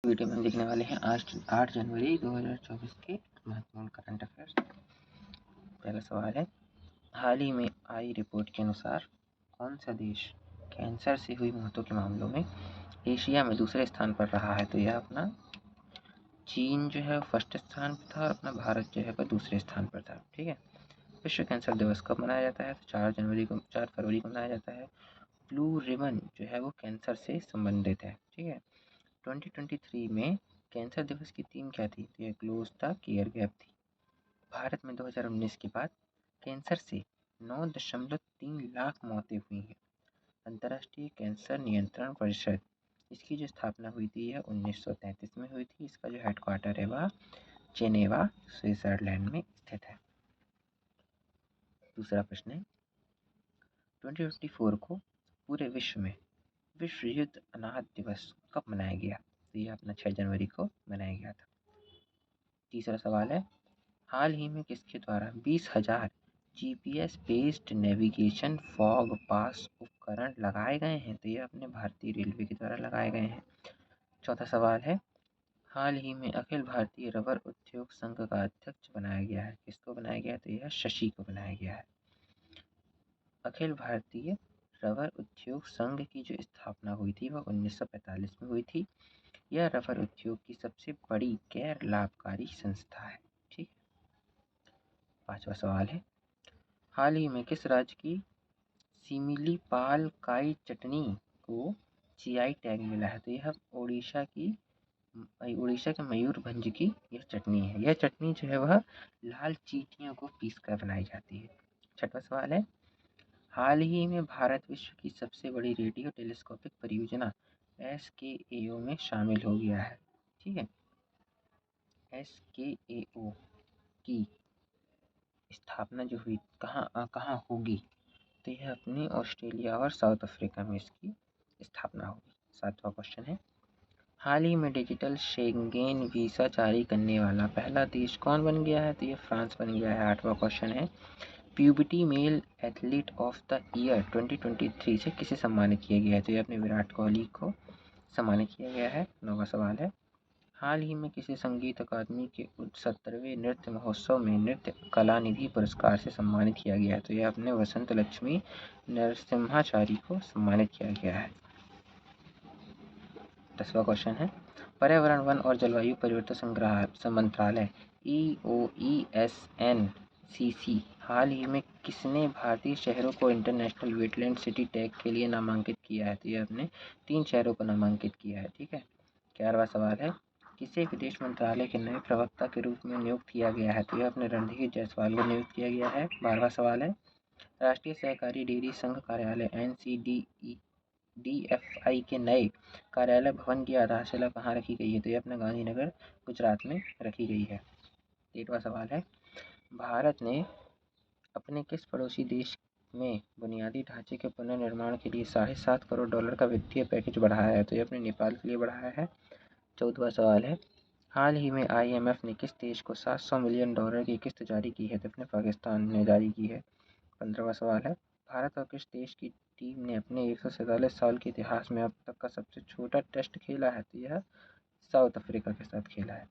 Video में हम देखने वाले हैं आज 8 जनवरी 2024 के महत्वपूर्ण करंट अफेयर्स। पहला सवाल है, हाल ही में आई रिपोर्ट के अनुसार कौन सा देश कैंसर से हुई मौतों के मामलों में एशिया में दूसरे स्थान पर रहा है? तो यह अपना चीन जो है फर्स्ट स्थान पर था और अपना भारत जो है दूसरे स्थान पर था। ठीक है। विश्व कैंसर दिवस कब मनाया जाता है? तो 4 फरवरी को मनाया जाता है। ब्लू रिबन जो है वो कैंसर से संबंधित है। ठीक है। 2023 में कैंसर दिवस की थीम क्या थी? तो यह क्लोज द केयर गैप थी। भारत में 2019 के बाद कैंसर से 9.3 लाख मौतें हुई हैं। अंतर्राष्ट्रीय कैंसर नियंत्रण परिषद, इसकी जो स्थापना हुई थी यह 1933 में हुई थी। इसका जो हेडक्वार्टर है वह जेनेवा स्विट्जरलैंड में स्थित है। दूसरा प्रश्न है, 2024 को पूरे विश्व में विश्व युद्ध अनाहत दिवस कब मनाया गया? तो यह अपना 6 जनवरी को मनाया गया था। तीसरा सवाल है, हाल ही में किसके द्वारा 20,000 GPS बेस्ड नेविगेशन फॉग पास उपकरण लगाए गए हैं? तो यह अपने भारतीय रेलवे के द्वारा लगाए गए हैं। चौथा सवाल है, हाल ही में अखिल भारतीय रबर उद्योग संघ का अध्यक्ष बनाया गया है। किसको बनाया गया है? तो यह शशि को बनाया गया है। अखिल भारतीय रबर उद्योग संघ की जो स्थापना हुई थी वह 1945 में हुई थी। यह रबर उद्योग की सबसे बड़ी गैर लाभकारी संस्था है। ठीक है। पांचवा सवाल है, हाल ही में किस राज्य की सिमिलीपाल काई चटनी को जीआई टैग मिला है? तो यह उड़ीसा के मयूरभंज की यह चटनी है। यह चटनी जो है वह लाल चींटियों को पीसकर बनाई जाती है। छठवां सवाल है, हाल ही में भारत विश्व की सबसे बड़ी रेडियो टेलीस्कोपिक परियोजना SKAO में शामिल हो गया है। ठीक है। SKAO की स्थापना जो हुई कहाँ होगी? तो यह अपनी ऑस्ट्रेलिया और साउथ अफ्रीका में इसकी स्थापना होगी। सातवां क्वेश्चन है, हाल ही में डिजिटल शेंगेन वीज़ा जारी करने वाला पहला देश कौन बन गया है? तो यह फ्रांस बन गया है। आठवां क्वेश्चन है, प्यूबर्टी male athlete of the year 2023 से किसे सम्मानित किया गया है? तो यह अपने विराट कोहली को सम्मानित किया गया है। नौवां सवाल है, हाल ही में किसी संगीत अकादमी के 70वें नृत्य महोत्सव में नृत्य कलानिधि पुरस्कार से सम्मानित किया गया है? तो यह अपने वसंत लक्ष्मी नरसिम्हाचारी को सम्मानित किया गया है। 10वां क्वेश्चन है, पर्यावरण वन और जलवायु परिवर्तन मंत्रालय EOESNCC हाल ही में किसने भारतीय शहरों को इंटरनेशनल वेटलैंड सिटी टैग के लिए नामांकित किया है? तो यह अपने 3 शहरों को नामांकित किया है। ठीक है। 11वां सवाल है, किसे विदेश मंत्रालय के नए प्रवक्ता के रूप में नियुक्त किया गया है? तो यह अपने रणधीर जायसवाल को नियुक्त किया गया है। 12वां सवाल है, राष्ट्रीय सहकारी डेयरी संघ कार्यालय NCDFI के नए कार्यालय भवन की आधारशिला कहाँ रखी गई है? तो यह अपना गांधीनगर गुजरात में रखी गई है। 13वां सवाल है, भारत ने अपने किस पड़ोसी देश में बुनियादी ढांचे के पुनर्निर्माण के लिए $7.5 करोड़ का वित्तीय पैकेज बढ़ाया है? तो यह अपने नेपाल के लिए बढ़ाया है। 14वां सवाल है, हाल ही में IMF ने किस देश को $700 मिलियन की किस्त जारी की है? तो अपने पाकिस्तान ने जारी की है। 15वां सवाल है, भारत और किस देश की टीम ने अपने 147 साल के इतिहास में अब तक का सबसे छोटा टेस्ट खेला है? तो यह साउथ अफ्रीका के साथ खेला है।